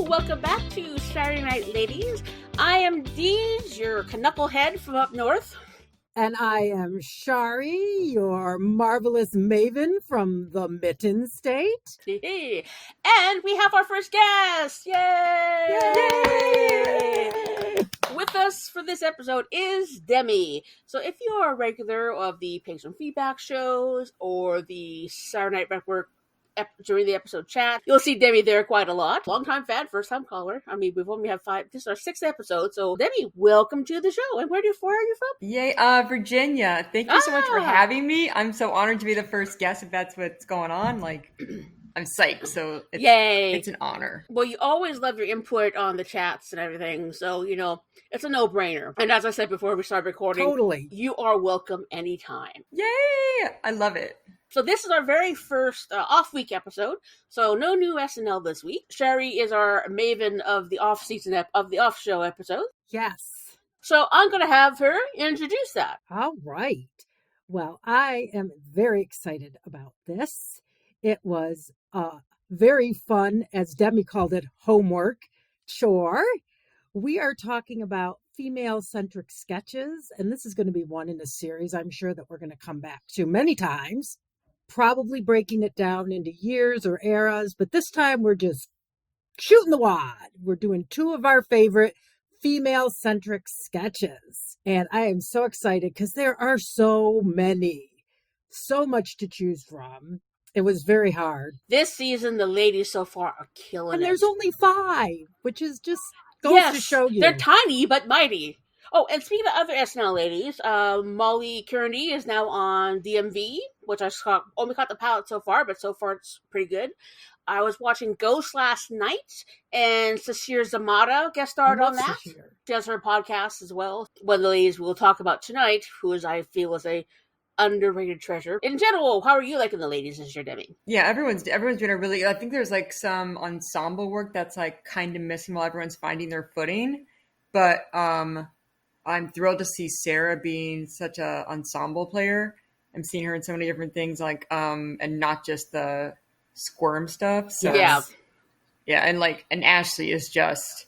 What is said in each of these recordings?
welcome back to Saturday Night Ladies. I am Deej, your knucklehead from up north. And I am Shari, your marvelous maven from the Mitten State. And we have our first guest! Yay! Yay! With us for this episode is Demi. So if you are a regular of the patron feedback shows or the Saturday Night Network during the episode chat, you'll see Demi there quite a lot. Long-time fan, first-time caller. I mean, we've only had this is our 6th episode. So Demi, welcome to the show. And where are you from? Yay, Virginia. Thank you so much for having me. I'm so honored to be the first guest if that's what's going on. Like, I'm psyched, so it's an honor. Well, you always love your input on the chats and everything, so, it's a no-brainer. And as I said before we started recording, totally, you are welcome anytime. Yay! I love it. So this is our very first off-week episode, so no new SNL this week. Sherry is our maven of the off-season of the off-show episode. Yes. So I'm going to have her introduce that. All right. Well, I am very excited about this. It was very fun, as Demi called it, homework chore. We are talking about female-centric sketches, and this is going to be one in a series I'm sure that we're going to come back to many times. Probably breaking it down into years or eras, but this time we're just shooting the wad. We're doing 2 of our favorite female-centric sketches. And I am so excited because there are so many, so much to choose from. It was very hard. This season, the ladies so far are killing it. And there's only 5, which is just goes to show you. They're tiny but mighty. Oh, and speaking of other SNL ladies, Molly Kearney is now on DMV, which I only caught the pilot so far, but so far it's pretty good. I was watching Ghost last night, and Sasir Zamata guest starred on that. Sasir. She has her podcast as well. One of the ladies we'll talk about tonight, who is, I feel, is a underrated treasure. In general, how are you liking the ladies this year, Demi? Yeah, everyone's doing a really. I think there's like some ensemble work that's like kind of missing while everyone's finding their footing, but I'm thrilled to see Sarah being such a ensemble player. I'm seeing her in so many different things, like and not just the squirm stuff. So, yeah, and Ashley is just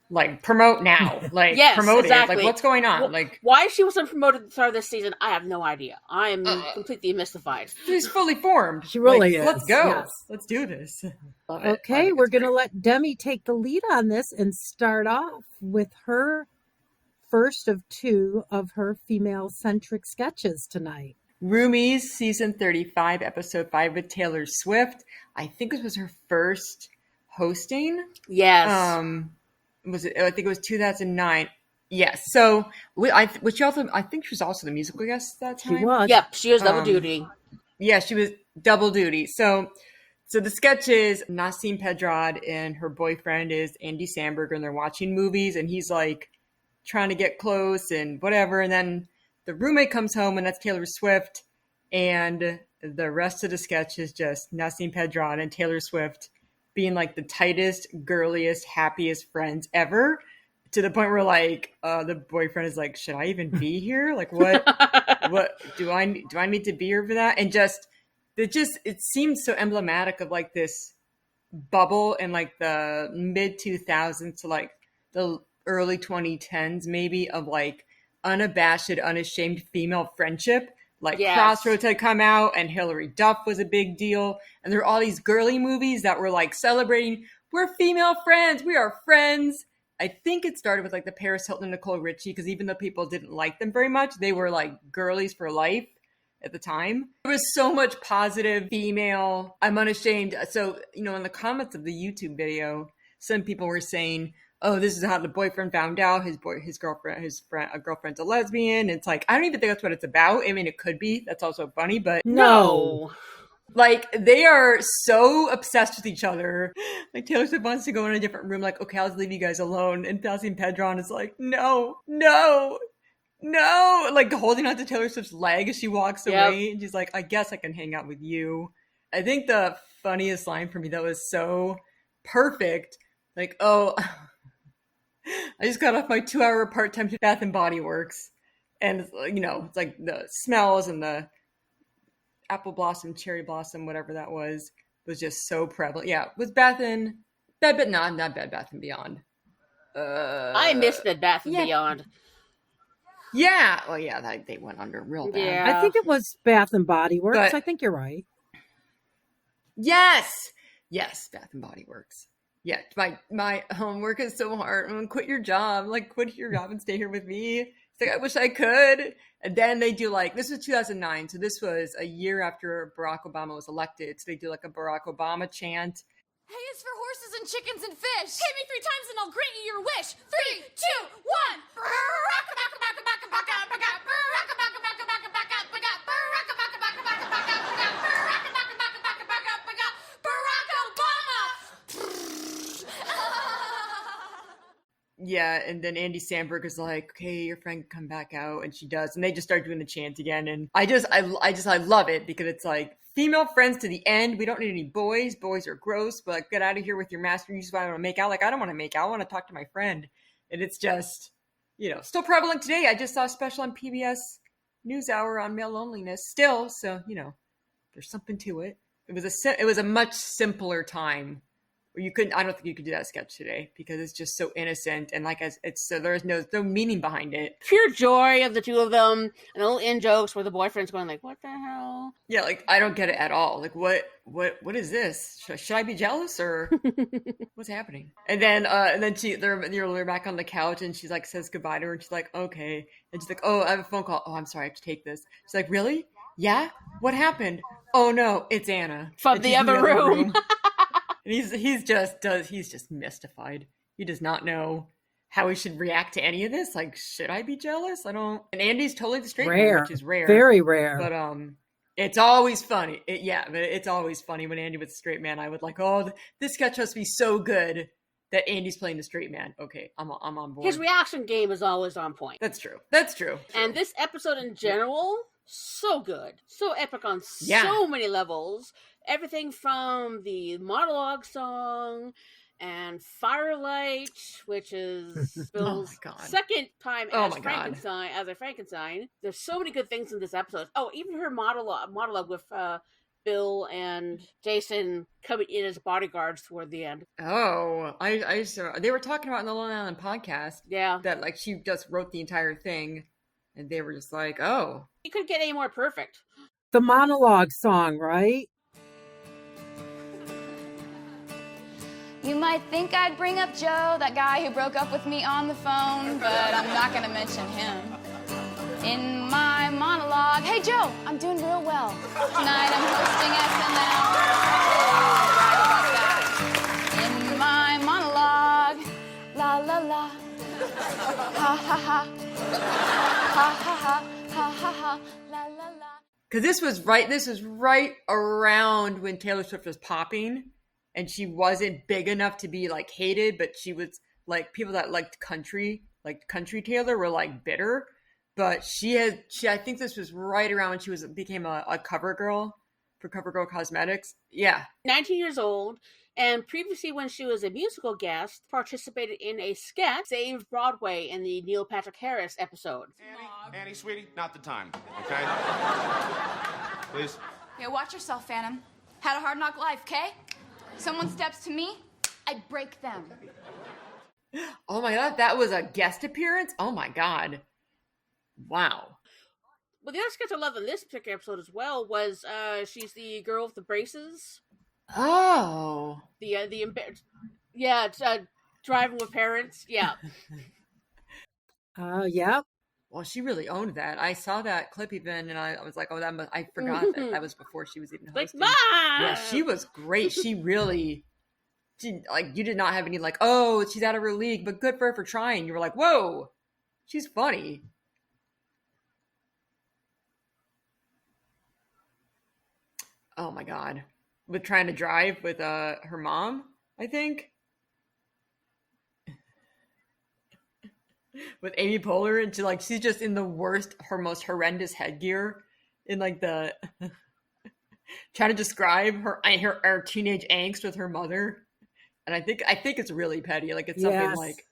like promote now, like promote exactly. It. Like what's going on? Well, like why she wasn't promoted at the start of this season, I have no idea. I am completely mystified. She's fully formed. She really is. Let's go. Yes. Let's do this. Okay, we're gonna let Demi take the lead on this and start off with her first of 2 of her female-centric sketches tonight. Roomies, season 35, episode 5 with Taylor Swift. I think this was her first hosting. Yes. I think it was 2009. Yes. So, I think she was also the musical guest that time. She was. Yep, she was double duty. Yeah, she was double duty. So the sketch is Nassim Pedrad and her boyfriend is Andy Samberg, and they're watching movies, and he's like trying to get close and whatever. And then the roommate comes home, and that's Taylor Swift. And the rest of the sketch is just Nassim Pedrad and Taylor Swift being like the tightest, girliest, happiest friends ever, to the point where like the boyfriend is like, should I even be here? Like what do I need to be here for that? And it seems so emblematic of like this bubble in like the mid 2000s to like the early 2010s maybe, of like unabashed, unashamed female friendship. Like Crossroads had come out and Hilary Duff was a big deal. And there were all these girly movies that were like celebrating, we're female friends, we are friends. I think it started with like the Paris Hilton and Nicole Richie, because even though people didn't like them very much, they were like girlies for life at the time. There was so much positive female, I'm unashamed. So, in the comments of the YouTube video, some people were saying, oh, this is how the boyfriend found out his girlfriend's a lesbian. It's like, I don't even think that's what it's about. I mean, it could be. That's also funny, but no. Like, they are so obsessed with each other. Like, Taylor Swift wants to go in a different room. Like, okay, I'll just leave you guys alone. And Nassim Pedrad is like, no. Like, holding on to Taylor Swift's leg as she walks away. And she's like, I guess I can hang out with you. I think the funniest line for me that was so perfect. Like, oh, I just got off my 2-hour part-time Bath and Body Works. And, it's like the smells and the apple blossom, cherry blossom, whatever that was just so prevalent. Yeah, with Bath and Not Bed Bath and Beyond. I miss Bed Bath and Beyond. Yeah. Well, yeah, they went under real bad. Yeah. I think it was Bath and Body Works. But- I think you're right. Yes, Bath and Body Works. Yeah, my homework is so hard. I'm gonna quit your job. Like, quit your job and stay here with me. It's like, I wish I could. And then they do like, this was 2009, so this was a year after Barack Obama was elected. So they do like a Barack Obama chant. Hay is for horses and chickens and fish. Hit me 3 times and I'll grant you your wish. 3, 2, 1. Yeah, and then Andy Samberg is like, okay, your friend can come back out, and she does, and they just start doing the chant again, and I love it because it's like female friends to the end. We don't need any boys. Boys are gross, but like, get out of here with your master. You just want to make out. Like, I don't want to make out. I want to talk to my friend, and it's just, still prevalent today. I just saw a special on PBS NewsHour on male loneliness still, so there's something to it. It was a much simpler time. I don't think you could do that sketch today because it's just so innocent and there's no meaning behind it. Pure joy of the two of them, and little in jokes where the boyfriend's going like, "What the hell?" Yeah, like I don't get it at all. Like what is this? Should I be jealous or what's happening? And then they're back on the couch and she's like says goodbye to her and she's like, okay, and she's like, oh, I have a phone call. Oh, I'm sorry, I have to take this. She's like, really? Yeah? What happened? Oh no, it's Anna from the other room. And he's just mystified. He does not know how he should react to any of this. Like, should I be jealous? I don't. And Andy's totally the straight man, which is rare, very rare. But it's always funny. But it's always funny when Andy was a straight man. I would like, oh, this sketch must be so good that Andy's playing the straight man. Okay, I'm on board. His reaction game is always on point. That's true. And this episode in general, so good, so epic on so many levels. Everything from the monologue song and Firelight, which is Bill's second time as Frankenstein. There's so many good things in this episode. Oh, even her monologue with Bill and Jason coming in as bodyguards toward the end. Oh, I saw they were talking about in the Long Island podcast. Yeah, that like she just wrote the entire thing, and they were just like, oh, you couldn't get any more perfect. The monologue song, right? You might think I'd bring up Joe, that guy who broke up with me on the phone, but I'm not going to mention him. In my monologue, hey Joe, I'm doing real well. Tonight I'm hosting SNL. In my monologue, la la la, ha ha ha, ha ha ha, ha ha ha, la la la. Because this was right around when Taylor Swift was popping. And she wasn't big enough to be like hated, but she was like people that liked country Taylor were like bitter. But I think this was right around when she became a cover girl for CoverGirl Cosmetics. Yeah. 19 years old. And previously when she was a musical guest, participated in a sketch, Saved Broadway in the Neil Patrick Harris episode. Annie, sweetie, not the time, okay? Please. Yeah, watch yourself, Phantom. Had a hard knock life, okay? Someone steps to me, I break them. Oh my God, that was a guest appearance? Oh my God. Wow. Well, the other sketch I love in this particular episode as well was she's the girl with the braces. Oh. Driving with parents. Yeah. Yeah. Well, she really owned that. I saw that clip even, and I was like, "Oh, I forgot that was before she was even hosting." Like, Mom! Yeah, she was great. You did not have any like, "Oh, she's out of her league," but good for her for trying. You were like, "Whoa, she's funny." Oh my God, with trying to drive with her mom, I think. With Amy Poehler, and she's just in her most horrendous headgear in like the trying to describe her teenage angst with her mother, and I think it's really petty. Like it's something like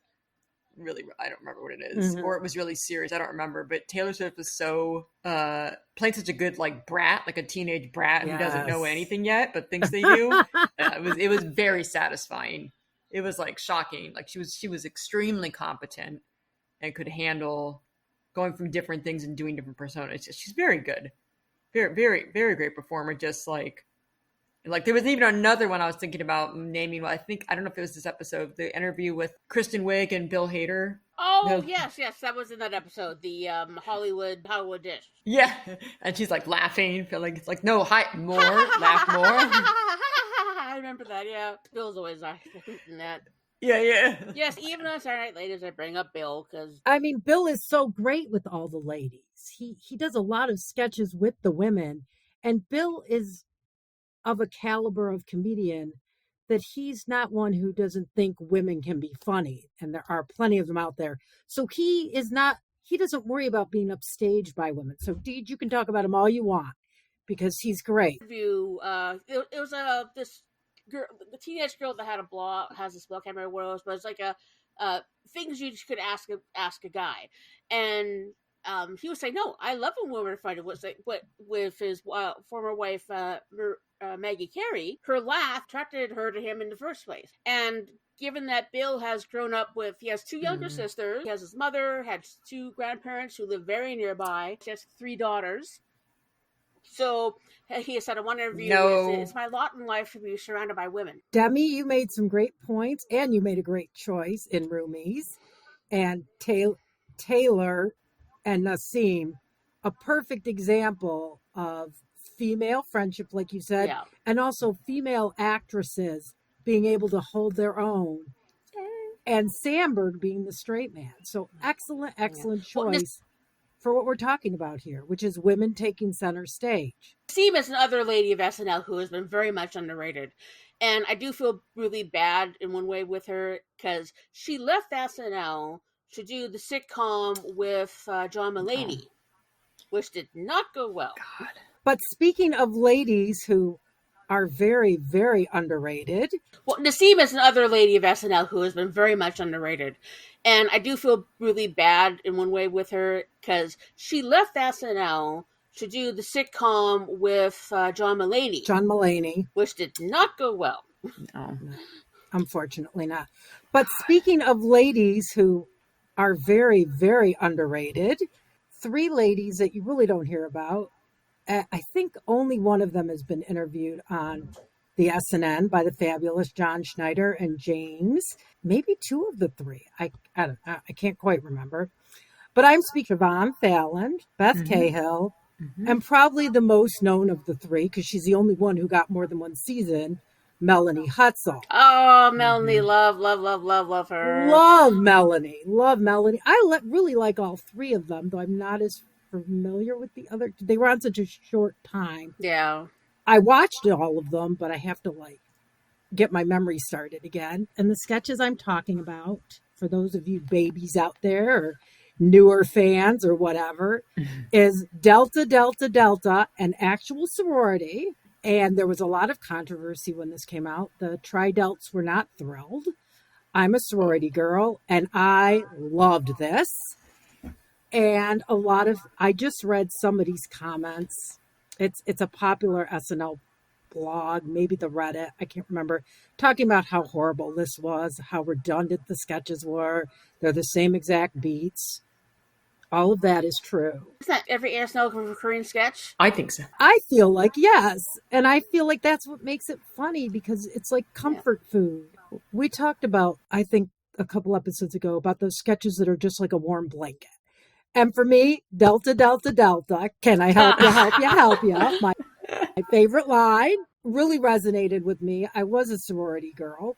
really, I don't remember what it is, or it was really serious. I don't remember. But Taylor Swift was so playing such a good like brat, like a teenage brat who doesn't know anything yet, but thinks they do. It was very satisfying. it was like shocking. Like she was extremely competent and could handle going from different things and doing different personas. She's very good. Very, very, very great performer. Just like there was even another one I was thinking about naming. Well, I don't know if it was this episode, the interview with Kristen Wiig and Bill Hader. Oh, yes, that was in that episode, the Hollywood dish. Yeah, and she's like laughing, feel like it's like, no, more, laugh more. I remember that, yeah. Bill's always in that. Yeah. Yes, even on Saturday Night Ladies, I bring up Bill because I mean, Bill is so great with all the ladies. He does a lot of sketches with the women, and Bill is of a caliber of comedian that he's not one who doesn't think women can be funny, and there are plenty of them out there. So he doesn't worry about being upstaged by women. So Deej, you can talk about him all you want because he's great. it was this girl, the teenage girl that had a blog, has this blog, I can't remember what it was, but it's like things you could ask a guy, and he was saying, no, I love when women are fighting. Was like what with his former wife Maggie Carey, her laugh attracted her to him in the first place. And given that Bill has grown up he has two younger sisters, he has his mother, had two grandparents who live very nearby, he has 3 daughters. So he said in one interview, it's my lot in life to be surrounded by women. Demi, you made some great points, and you made a great choice in Roomies. And Taylor and Nassim, a perfect example of female friendship, like you said, and also female actresses being able to hold their own, and Sandberg being the straight man. So excellent choice for what we're talking about here, which is women taking center stage. Nassim is another lady of SNL who has been very much underrated. And I do feel really bad in one way with her because she left SNL to do the sitcom with John Mulaney, which did not go well. God. But speaking of ladies who are very, very underrated. Well, Nassim is another lady of SNL who has been very much underrated. And I do feel really bad in one way with her because she left SNL to do the sitcom with John Mulaney. Which did not go well. No. Unfortunately not. But speaking of ladies who are very, very underrated, 3 ladies that you really don't hear about. I think only one of them has been interviewed on the SNN by the fabulous John Schneider and James. Maybe 2 of the 3. I don't know. I can't quite remember. But I'm speaking of Yvonne Fallon, Beth Cahill, and probably the most known of the 3, because she's the only one who got more than one season, Melanie Hutzel. Oh, Melanie, love her. Love Melanie. I really like all 3 of them, though I'm not as familiar with the other. They were on such a short time. Yeah. I watched all of them, but I have to get my memory started again. And the sketches I'm talking about, for those of you babies out there or newer fans or whatever, is Delta, Delta, Delta, an actual sorority. And there was a lot of controversy when this came out. The Tri-Delts were not thrilled. I'm a sorority girl, and I loved this. And I just read somebody's comments. It's a popular SNL blog, maybe the Reddit, I can't remember, talking about how horrible this was, how redundant the sketches were. They're the same exact beats. All of that is true. Is that every SNL recurring sketch? I think so. I feel like yes. And I feel like that's what makes it funny, because it's like comfort food. We talked about, I think, a couple episodes ago about those sketches that are just like a warm blanket. And for me, Delta, Delta, Delta, can I help you, help you, help you? My favorite line really resonated with me. I was a sorority girl.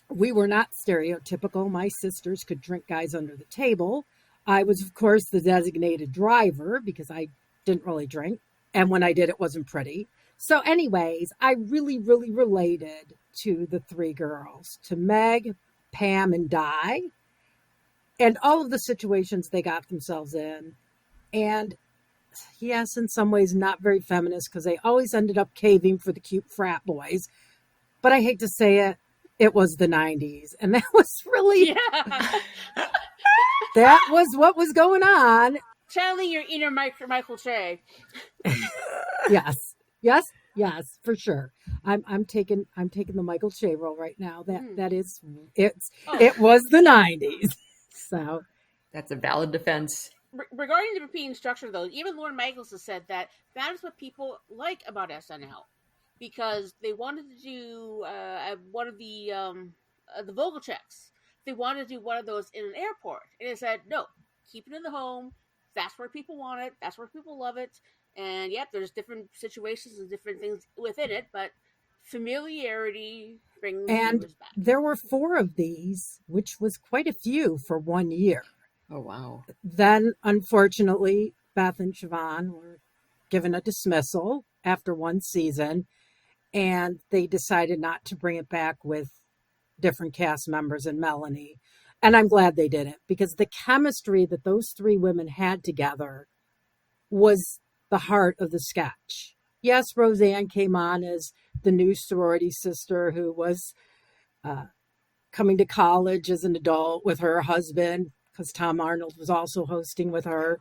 We were not stereotypical. My sisters could drink guys under the table. I was, of course, the designated driver because I didn't really drink. And when I did, it wasn't pretty. So anyways, I really, really related to the 3 girls, to Meg, Pam, and Di. And all of the situations they got themselves in. And yes, in some ways not very feminist, because they always ended up caving for the cute frat boys. But I hate to say it was the 90s. And that was really, that was what was going on. Channeling your inner Michael Che. Yes. Yes, for sure. I'm taking the Michael Che role right now. Mm. That is it's Oh, it was the 90s. So That's a valid defense. regarding the repeating structure, though, even Lorne Michaels has said that that is what people like about SNL because they wanted to do one of the vocal checks. They wanted to do one of those in an airport, and they said no, keep it in the home. That's where people want it. That's where people love it. And yep, there's different situations and different things within it, but familiarity brings and viewers back. there were 4 of these, which was quite a few for 1 year. Oh, wow. Then unfortunately, Beth and Siobhan were given a dismissal after 1 season, and they decided not to bring it back with different cast members and Melanie. And I'm glad they didn't because the chemistry that those 3 women had together was the heart of the sketch. Yes, Roseanne came on as the new sorority sister who was coming to college as an adult with her husband because Tom Arnold was also hosting with her.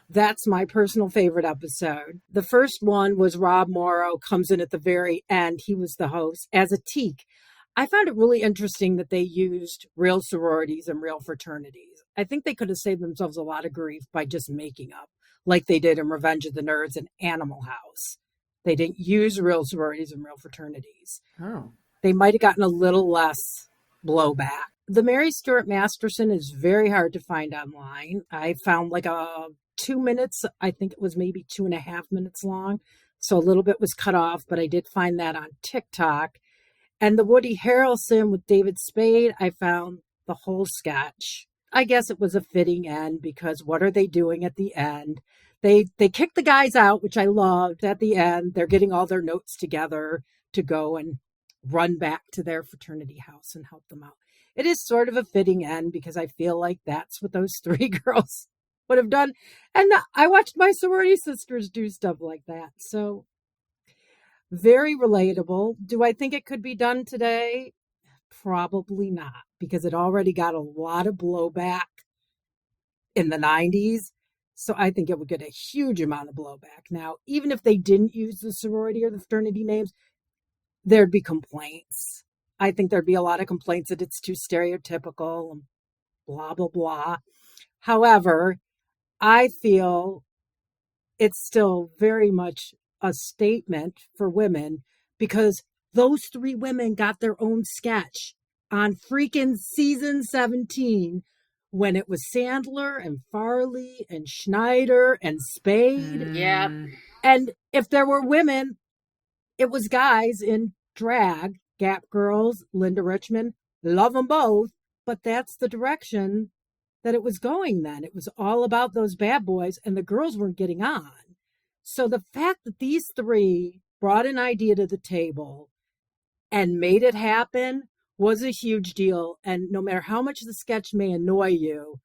That's my personal favorite episode. The first one was Rob Morrow comes in at the very end. He was the host as a teak. I found it really interesting that they used real sororities and real fraternities. I think they could have saved themselves a lot of grief by just making up, like they did in Revenge of the Nerds and Animal House. They didn't use real sororities and real fraternities. Oh. They might have gotten a little less blowback. The Mary Stuart Masterson is very hard to find online. I found like a 2 minutes. I think it was maybe 2.5 minutes long. So a little bit was cut off, but I did find that on TikTok. And the Woody Harrelson with David Spade, I found the whole sketch. I guess it was a fitting end because what are they doing at the end? They kick the guys out, which I loved at the end. They're getting all their notes together to go and run back to their fraternity house and help them out. It is sort of a fitting end because I feel like that's what those 3 girls would have done. And I watched my sorority sisters do stuff like that. So very relatable. Do I think it could be done today? Probably not, because it already got a lot of blowback in the 90s. So I think it would get a huge amount of blowback. Now, even if they didn't use the sorority or the fraternity names, there'd be complaints. I think there'd be a lot of complaints that it's too stereotypical and blah, blah, blah. However, I feel it's still very much a statement for women because those 3 women got their own sketch on freaking season 17 when it was Sandler and Farley and Schneider and Spade. Yep. And if there were women, it was guys in drag, Gap Girls, Linda Richmond, love them both, but that's the direction that it was going then. It was all about those bad boys and the girls weren't getting on. So the fact that these 3 brought an idea to the table and made it happen was a huge deal. And no matter how much the sketch may annoy you,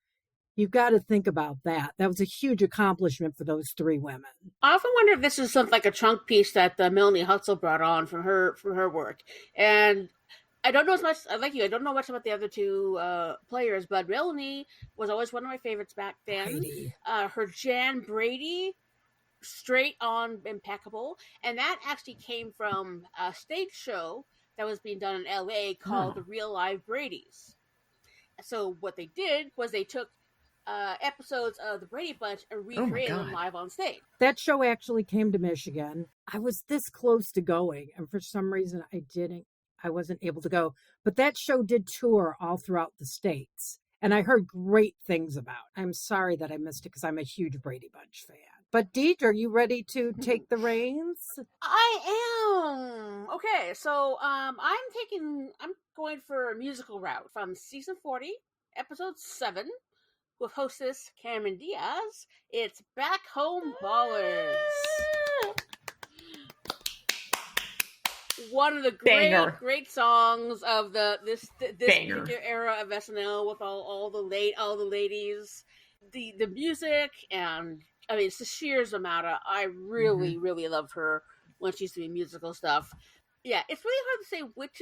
you've got to think about that. That was a huge accomplishment for those 3 women. I often wonder if this is something like a chunk piece that Melanie Hutzel brought on from her work. And I don't know as much, like you, I don't know much about the other 2 players, but Melanie was always one of my favorites back then. Her Jan Brady, straight on impeccable. And that actually came from a stage show that was being done in LA called The Real Live Brady's. So what they did was they took episodes of the Brady Bunch and recreated them live on stage. That show actually came to Michigan. I was this close to going, and for some reason I wasn't able to go. But that show did tour all throughout the States, and I heard great things about it. I'm sorry that I missed it because I'm a huge Brady Bunch fan. But Deidre, are you ready to take the reins? I am. Okay, so I'm going for a musical route from season 40, episode 7, with hostess Cameron Diaz. It's Back Home Ballers. One of the great songs of this particular era of SNL with all the ladies, the music, and I mean it's the sheer Zamata. I really loved her when she used to be musical stuff. Yeah, it's really hard to say which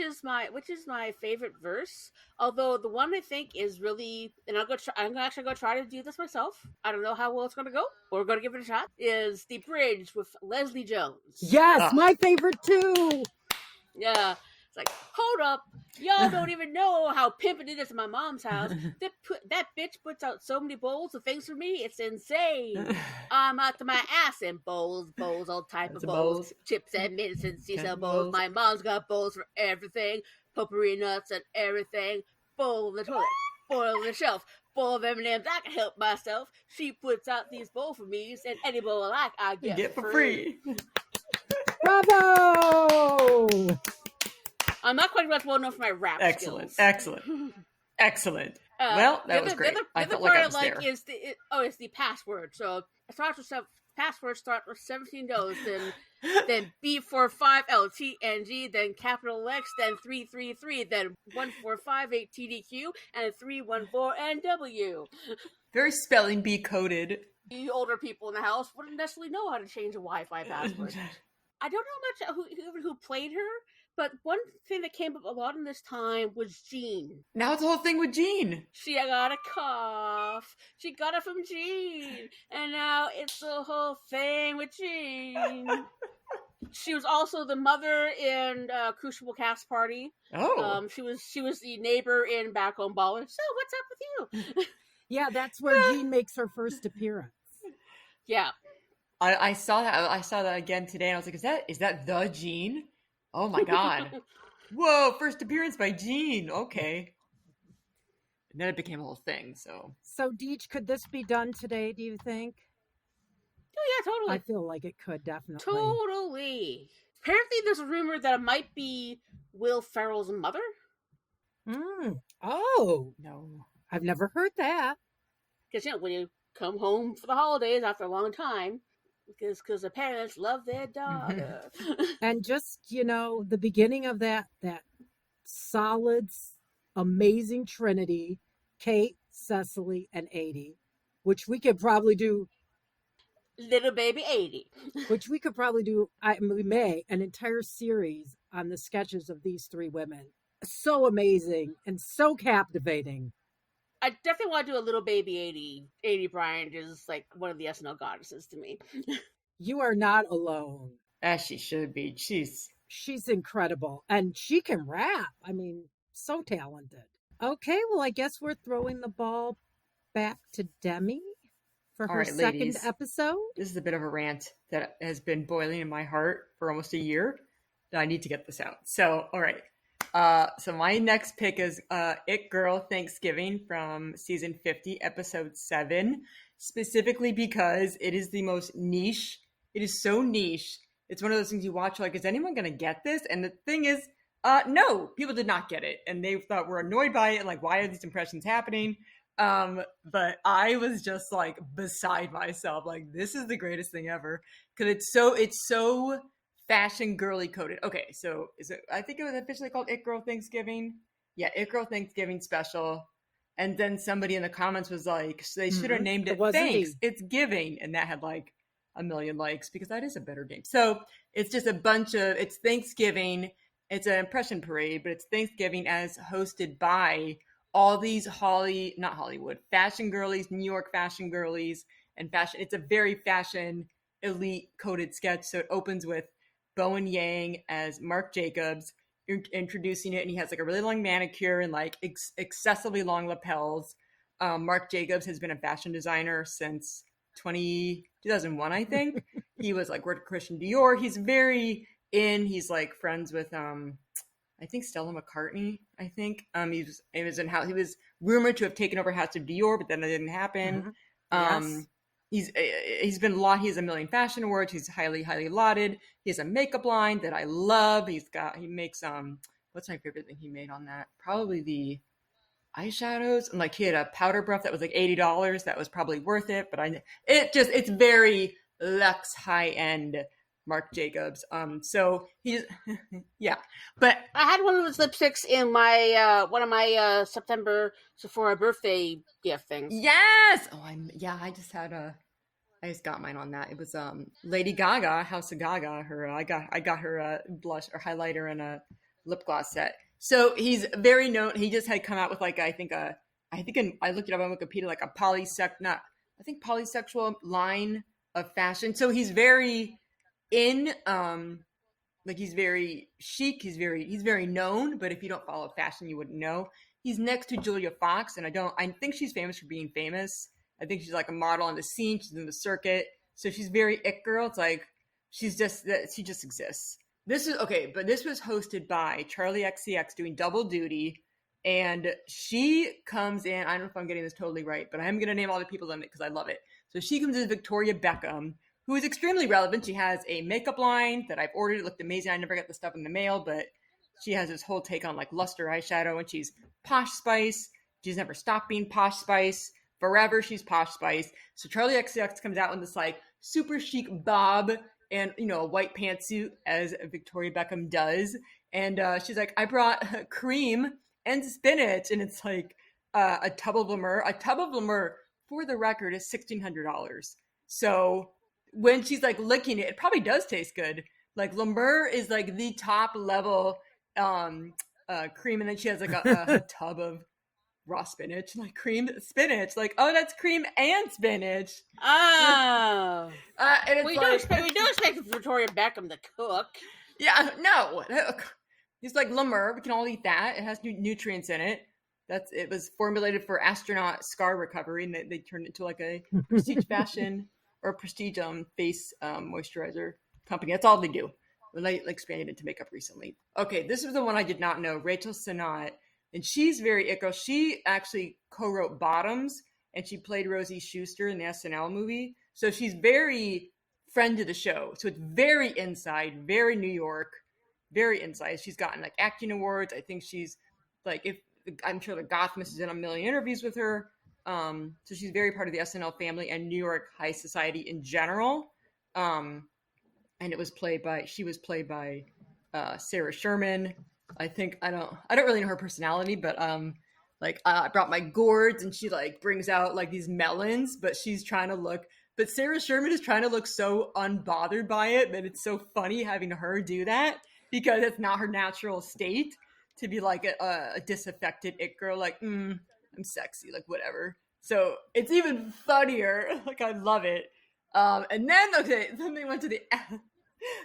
is my favorite verse. Although the one I think is really, and I'm gonna actually go try to do this myself. I don't know how well it's gonna go. But we're gonna give it a shot. Is the bridge with Leslie Jones? Yes, Ah. my favorite too. Yeah, it's like, hold up, y'all don't even know how pimping it is in my mom's house. That bitch puts out so many bowls of things for me, it's insane. I'm out to my ass in bowls, all type Lots of of bowls, bowls. chips and mints and sea Kind salt of bowls. bowls. My mom's got bowls for everything, potpourri nuts and everything. Bowl in the toilet, bowl on the shelf, bowl of M&Ms. I can help myself. She puts out these bowls for me, and any bowl I like, I You get for free. Bravo! I'm not quite as well known for my rap Excellent. skills. Excellent. Well, that was great. I felt like I was there. Is it's the password. So it starts with password start with 17 O's, then B45LTNG, then capital X, then 333, then 1458 TDQ, and 314NW. Very spelling bee coded. You older people in the house wouldn't necessarily know how to change a Wi-Fi password. I don't know much who played her, but one thing that came up a lot in this time was Jean. Now it's the whole thing with Jean. She got a cough. She got it from Jean. And now it's the whole thing with Jean. She was also the mother in Crucible Cast Party. Oh. She was the neighbor in Back Home Baller. So what's up with you? Yeah, that's where Jean makes her first appearance. Yeah. I saw that. I saw that again today, and I was like, "Is that the Jean? Oh my god! Whoa! First appearance by Jean. Okay." And then it became a whole thing. So Deej, could this be done today? Do you think? Oh yeah, totally. I feel like it could definitely. Totally. Apparently, there's a rumor that it might be Will Ferrell's mother. Oh no, I've never heard that. Because when you come home for the holidays after a long time, because the parents love their daughter. And just, the beginning of that solid, amazing trinity, Kate, Cecily, and 80, which we could probably do. Little baby 80. Which we could probably do, we may, an entire series on the sketches of these three women. So amazing and so captivating. I definitely want to do a little baby 80. 80 Bryant is like one of the SNL goddesses to me. You are not alone. as she should be. She's incredible. And she can rap. I mean, so talented. Okay, well, I guess we're throwing the ball back to Demi for her second ladies, episode. This is a bit of a rant that has been boiling in my heart for almost a year. I need to get this out. So, all right. So my next pick is It Girl Thanksgiving from season 50, episode 7, specifically because it is the most niche. It is so niche. It's one of those things you watch like, is anyone going to get this? And the thing is, no, people did not get it. And they thought we're annoyed by it. And like, why are these impressions happening? But I was just like beside myself. Like, this is the greatest thing ever. Because it's so fashion girly coded. Okay, so I think it was officially called It Girl Thanksgiving. Yeah, It Girl Thanksgiving special. And then somebody in the comments was like, so they should have named it Thanks. It's Giving. And that had like 1 million likes because that is a better name. So it's just it's Thanksgiving. It's an impression parade, but it's Thanksgiving as hosted by all these not Hollywood, fashion girlies, New York fashion girlies, and fashion. It's a very fashion elite coded sketch. So it opens with Bowen Yang as Marc Jacobs introducing it, and he has like a really long manicure and like excessively long lapels. Marc Jacobs has been a fashion designer since 2001, I think. He was like worked at Christian Dior. He's very he's like friends with I think Stella McCartney. I think he was rumored to have taken over House of Dior, but then it didn't happen. Yes. He has a million fashion awards. He's highly lauded. He has a makeup line that I love. He makes what's my favorite thing he made on that? Probably the eyeshadows. And like he had a powder brush that was like $80. That was probably worth it. But it's very luxe high end Marc Jacobs. So he's yeah. But I had one of his lipsticks in my one of my September Sephora birthday gift things. Yes. I just had I just got mine on that. It was Lady Gaga, House of Gaga. Her I got her blush or highlighter and a lip gloss set. So he's very known. He just had come out with like I looked it up on Wikipedia, like a polysexual line of fashion. So he's very in like he's very chic. He's very known. But if you don't follow fashion, you wouldn't know. He's next to Julia Fox, and I think she's famous for being famous. I think she's like a model on the scene. She's in the circuit. So she's very it girl. It's like she just exists. This is okay, but this was hosted by Charlie XCX doing double duty. And she comes in, I don't know if I'm getting this totally right, but I'm going to name all the people in it because I love it. So she comes in as Victoria Beckham, who is extremely relevant. She has a makeup line that I've ordered. It looked amazing. I never got the stuff in the mail, but she has this whole take on like luster eyeshadow, and she's Posh Spice. She's never stopped being Posh Spice. Forever, she's Posh Spice. So Charlie XCX comes out in this like super chic bob and, you know, a white pantsuit as Victoria Beckham does. And she's like, I brought cream and spinach. And it's like a tub of Lemur. A tub of Lemur, for the record, is $1,600. So when she's like licking it, it probably does taste good. Like Lemur is like the top level cream. And then she has like a tub of raw spinach, like creamed spinach, like, oh, that's cream and spinach. Oh. And it's we like, do expect Victoria Beckham to cook. Yeah, no. It's like Lemur. We can all eat that. It has nutrients in it. It was formulated for astronaut scar recovery, and they turned it into like a prestige fashion or prestige face moisturizer company. That's all they do. When they expanded into makeup recently. Okay, this is the one I did not know. Rachel Sennott. And she's very it girl. She actually co-wrote Bottoms, and she played Rosie Schuster in the SNL movie. So she's very friend of the show. So it's very inside, very New York, very inside. She's gotten like acting awards. I think she's like, I'm sure the Gotham has done a million interviews with her. So she's very part of the SNL family and New York high society in general. And she was played by Sarah Sherman. I think I don't really know her personality, but I brought my gourds, and she like brings out like these melons, but Sarah Sherman is trying to look so unbothered by it that it's so funny having her do that, because it's not her natural state to be like a disaffected it girl, like I'm sexy, like whatever. So it's even funnier. Like I love it. And then they went to the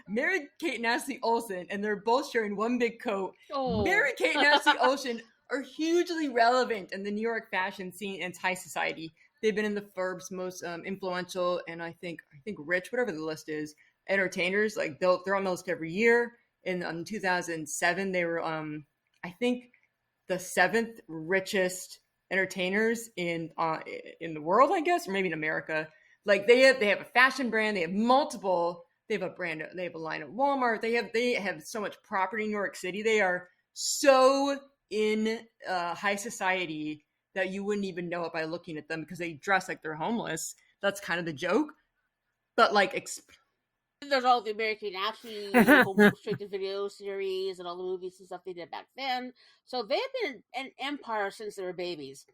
Mary-Kate and Ashley Olsen, and they're both sharing one big coat. Oh. Mary-Kate and Ashley Olsen are hugely relevant in the New York fashion scene and high society. They've been in the Forbes most influential and I think rich, whatever the list is, entertainers. Like they're on the list every year. In 2007, they were I think the 7th richest entertainers in the world, I guess, or maybe in America. Like they have a fashion brand. They have multiple. They have a brand. They have a line at Walmart. They have so much property in New York City. They are so in high society that you wouldn't even know it by looking at them, because they dress like they're homeless. That's kind of the joke. But like, there's all the American Ashley illustrated video series and all the movies and stuff they did back then. So they've been an empire since they were babies.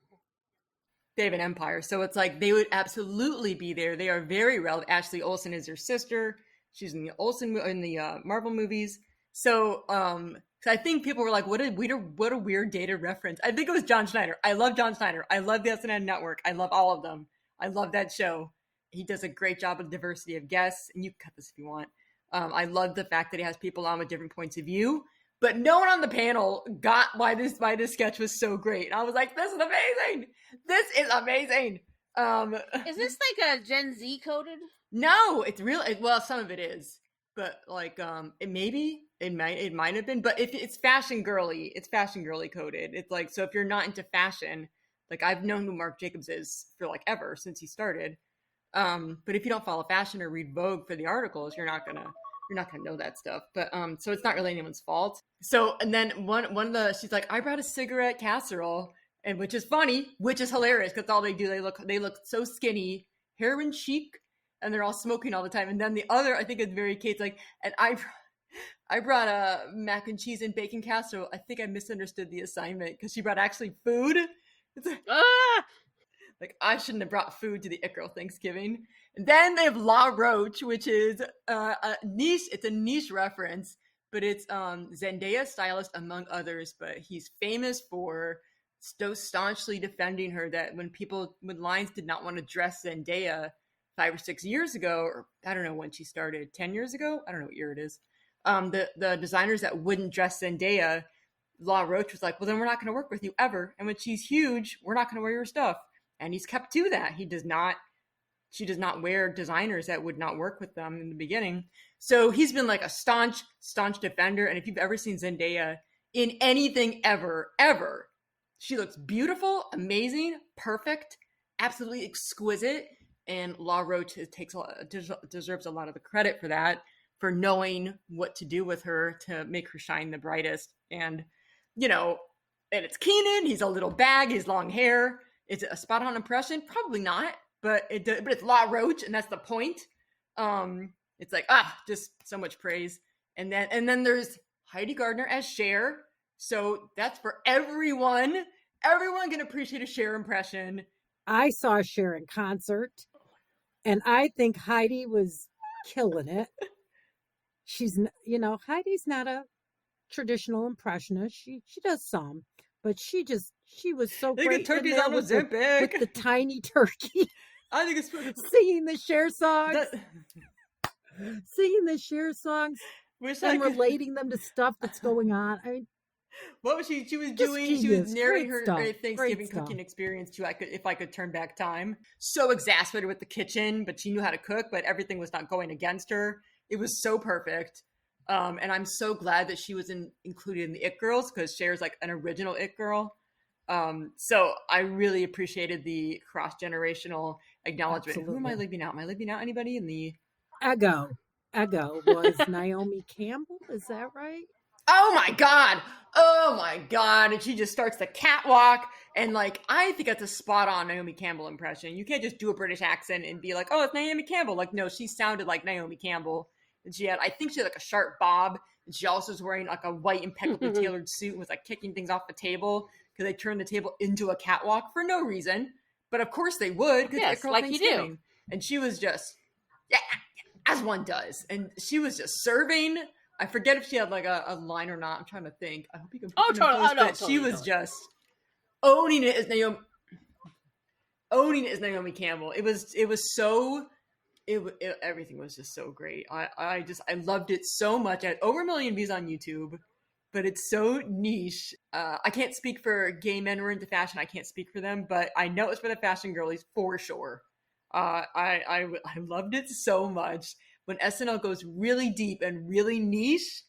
They have an empire. So it's like they would absolutely be there. They are very relevant. Ashley Olsen is their sister. She's in the Marvel movies. So I think people were like, what a weird data reference. I think it was John Schneider. I love John Schneider. I love the SNL Network. I love all of them. I love that show. He does a great job with diversity of guests. And you can cut this if you want. I love the fact that he has people on with different points of view. But no one on the panel got why this sketch was so great. And I was like, this is amazing. This is amazing. Is this like a Gen Z coded? No, it's real. Well, some of it is, but like, it might have been, but if it's fashion girly coded. It's like, so if you're not into fashion, like I've known who Marc Jacobs is for like ever since he started. But if you don't follow fashion or read Vogue for the articles, you're not gonna know that stuff. But so it's not really anyone's fault. So and then she's like, I brought a cigarette casserole, and which is funny, which is hilarious because all they do, they look so skinny, heroin chic. And they're all smoking all the time. And then the other, I think it's very Kate's like, and I brought a mac and cheese and bacon casserole. I think I misunderstood the assignment because she brought actually food. It's like, Like, I shouldn't have brought food to the It Girl Thanksgiving. And then they have La Roche, which is a niche. It's a niche reference, but it's Zendaya stylist among others. But he's famous for so staunchly defending her that when Lions did not want to dress Zendaya 5 or 6 years ago, or I don't know when she started, 10 years ago, I don't know what year it is. The designers that wouldn't dress Zendaya, La Roche was like, well, then we're not going to work with you ever. And when she's huge, we're not going to wear your stuff. And he's kept to that. She does not wear designers that would not work with them in the beginning. So he's been like a staunch defender. And if you've ever seen Zendaya in anything ever, she looks beautiful, amazing, perfect, absolutely exquisite. And La Roche deserves a lot of the credit for that, for knowing what to do with her to make her shine the brightest. And, and it's Keenan. He's a little bag. He's long hair. Is it a spot-on impression? Probably not. But it's La Roche, and that's the point. It's like, just so much praise. And then there's Heidi Gardner as Cher. So that's for everyone. Everyone can appreciate a Cher impression. I saw Cher in concert, and I think Heidi was killing it. She's, Heidi's not a traditional impressionist. She does some, but she was so great. Turkey's on with the tiny turkey. I think it's singing the Cher songs. Singing the Cher songs and relating them to stuff that's going on. I mean, what was she was doing? Genius. She was narrating her Great Thanksgiving cooking experience to if I could turn back time. So exasperated with the kitchen, but she knew how to cook, but everything was not going against her. It was so perfect. And I'm so glad that she was included in the It Girls, because Cher's like an original It Girl. So I really appreciated the cross-generational acknowledgement. Absolutely. Who am I leaving out? Am I leaving out anybody in the... Ego was Naomi Campbell. Is that right? Oh my God. And she just starts the catwalk. And like, I think that's a spot on Naomi Campbell impression. You can't just do a British accent and be like, oh, it's Naomi Campbell. Like, no, she sounded like Naomi Campbell. And I think she had like a sharp bob. And she also was wearing like a white impeccably tailored suit and was like kicking things off the table, because they turned the table into a catwalk for no reason. But of course they would. Yes, like you do. And she was just, as one does. And she was just serving. I forget if she had like a line or not. I'm trying to think. I hope you can. Totally. She was just owning it as Naomi Campbell. Everything was just so great. I loved it so much. I had over 1 million views on YouTube, but it's so niche. I can't speak for gay men who are into fashion. I can't speak for them, but I know it's for the fashion girlies for sure. I loved it so much. When SNL goes really deep and really niche,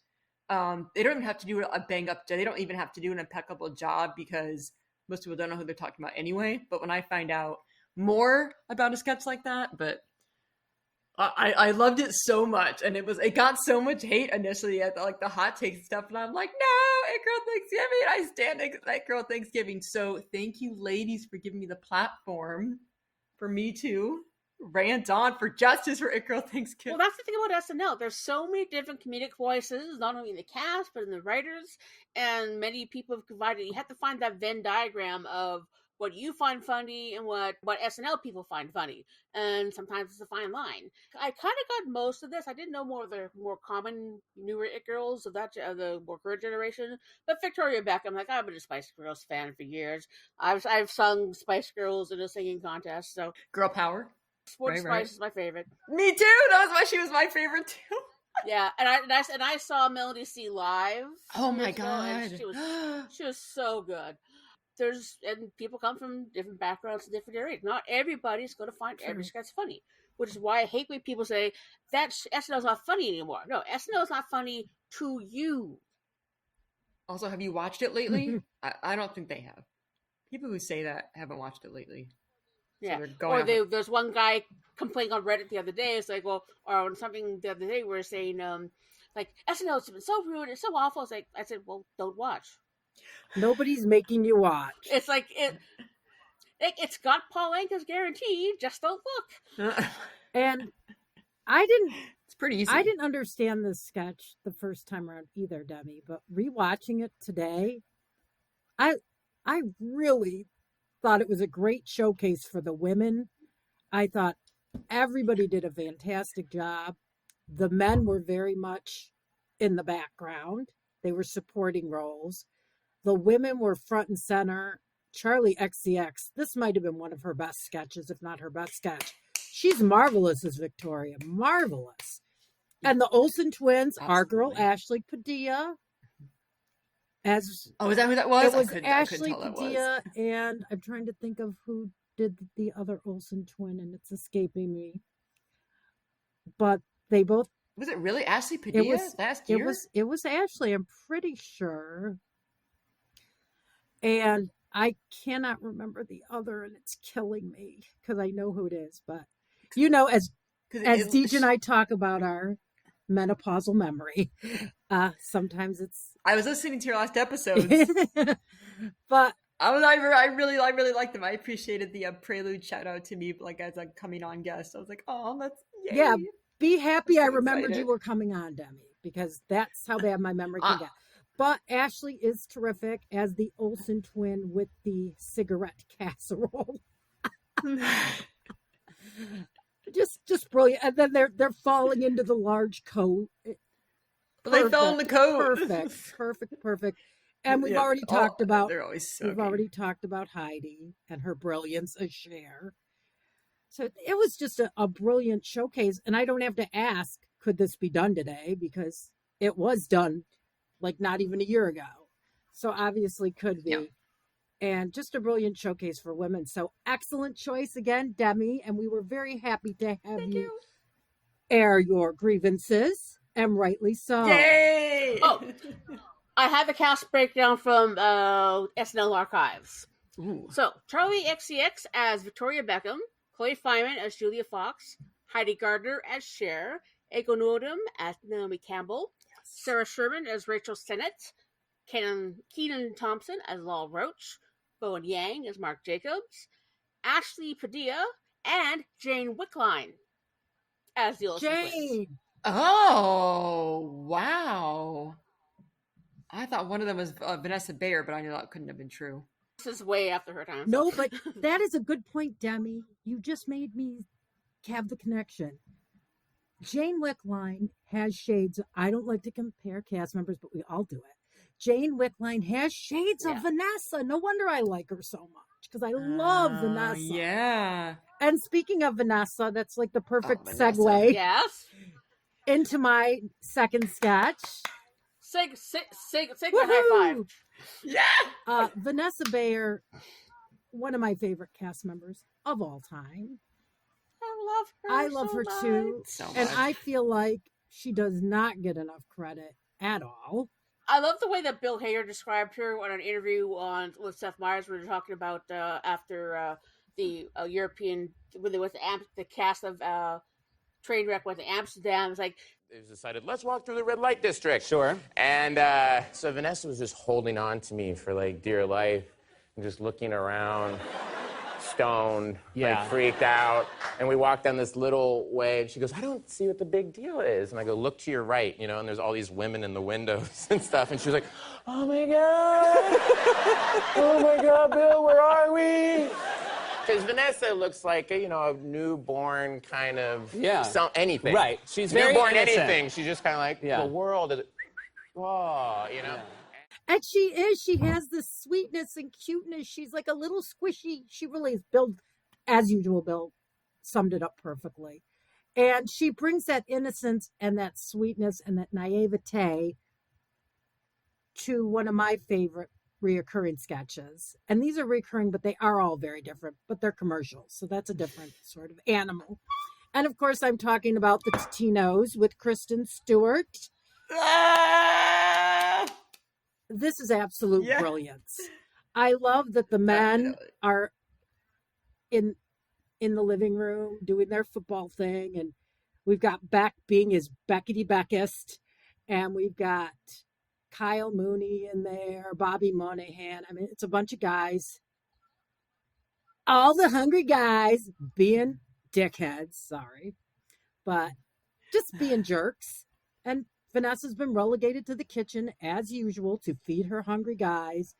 they don't even have to do a bang up. They don't even have to do an impeccable job, because most people don't know who they're talking about anyway. But when I find out more about a sketch like that, I loved it so much, and it got so much hate initially at the hot take stuff, and I'm like, no, It Girl Thanksgiving, I stand It Girl Thanksgiving. So thank you, ladies, for giving me the platform for me to rant on for justice for It Girl Thanksgiving. Well, that's the thing about SNL. There's so many different comedic voices, not only in the cast, but in the writers, and many people have provided. You have to find that Venn diagram of what you find funny and what SNL people find funny. And sometimes it's a fine line. I kind of got most of this. I didn't know more of the more common, newer It Girls of the more current generation. But Victoria Beckham, I've been a Spice Girls fan for years. I've sung Spice Girls in a singing contest. So girl power. Sports Spice is my favorite. Me too. That was why she was my favorite too. Yeah, and I saw Melody C live. Oh my God, she was so good. And people come from different backgrounds and different areas. Not everybody's going to find every sketch funny, which is why I hate when people say that SNL's not funny anymore. No, SNL's not funny to you. Also, have you watched it lately? I don't think they have. People who say that haven't watched it lately. Yeah, so there's one guy complaining on Reddit the other day. It's like, or on something the other day, we were saying, SNL's been so rude, it's so awful. It's like, I said, well, don't watch. Nobody's making you watch. It's like it's got Paul Anka's guarantee. Just don't look. And it's pretty easy. I didn't understand this sketch the first time around either, Demi. But rewatching it today, I really thought it was a great showcase for the women. I thought everybody did a fantastic job. The men were very much in the background. They were supporting roles. The women were front and center. Charlie XCX, this might have been one of her best sketches, if not her best sketch. She's marvelous as Victoria, marvelous. And the Olsen twins, our girl Ashley Padilla, as Oh, is that who that was? it was I couldn't Ashley tell that was. Padilla, and I'm trying to think of who did the other Olsen twin, and it's escaping me. But they both. Was it really Ashley Padilla last year? It was Ashley, I'm pretty sure. And I cannot remember the other, and it's killing me because I know who it is. But you know, as Deej and I talk about our menopausal memory, sometimes it's. I was listening to your last episodes, but I really liked them. I appreciated the prelude shout out to me, like as a coming on guest. I was like, oh, that's yay. Yeah. Be happy I so remembered excited. you were coming on, Demi, because that's how bad my memory can get. But Ashley is terrific as the Olsen twin with the cigarette casserole. just brilliant. And then they're falling into the large coat. They fell in the coat. Perfect. And we've already talked about they're always so we've already talked about Heidi and her brilliance as Cher. So it was just a brilliant showcase. And I don't have to ask, could this be done today? Because it was done like not even a year ago. So obviously could be. Yeah. And just a brilliant showcase for women. So excellent choice again, Demi. And we were very happy to have you air your grievances. And rightly so. Yay! Oh, I had the cast breakdown from SNL Archives. Ooh. So, Charlie XCX as Victoria Beckham, Chloe Fineman as Julia Fox, Heidi Gardner as Cher, Ego Nwodim as Naomi Campbell, Sarah Sherman as Rachel Sennett, Kenan Thompson as Lal Roach, Bowen Yang as Mark Jacobs, Ashley Padilla, and Jane Wickline as the Olsen twins. Jane! Oh, wow. I thought one of them was Vanessa Bayer, but I knew that couldn't have been true. This is way after her time. No, but that is a good point, Demi. You just made me have the connection. Jane Wickline has shades. I don't like to compare cast members, but we all do it. Jane Wickline has shades of Vanessa. No wonder I like her so much, because I love Vanessa. Yeah. And speaking of Vanessa, that's like the perfect segue Yes. into my second sketch. Sig high five. Yeah. Vanessa Bayer, one of my favorite cast members of all time. I love her too. So And much. I feel like she does not get enough credit at all. I love the way that Bill Hader described her on an interview with Seth Meyers. We were talking about after the European, when they went to the cast of Trainwreck went to Amsterdam. It's like, It was decided, let's walk through the red light district. Sure. And so Vanessa was just holding on to me for like dear life and just looking around, stoned, like freaked out. And we walked down this little way and she goes, I don't see what the big deal is. And I go, look to your right, you know, and there's all these women in the windows and stuff. And she was like, oh my God. Oh my God, Bill, where are we? Because Vanessa looks like a, a newborn kind of anything. Right. She's very newborn innocent. anything. She's just kind of like the world is. Whoa, And she is. She has this sweetness and cuteness. She's like a little squishy. She really is. Bill, as usual, Bill summed it up perfectly. And she brings that innocence and that sweetness and that naivete to one of my favorite reoccurring sketches. And these are recurring, but they are all very different, but they're commercials. So that's a different sort of animal. And of course, I'm talking about the Titinos with Kristen Stewart. This is absolute brilliance. I love that the men are in the living room doing their football thing, and we've got Beck being his Beckety Beckist, and we've got Kyle Mooney in there, Bobby Monahan. I mean, it's a bunch of guys. All the hungry guys being dickheads, sorry, but just being jerks. And Vanessa's been relegated to the kitchen as usual to feed her hungry guys.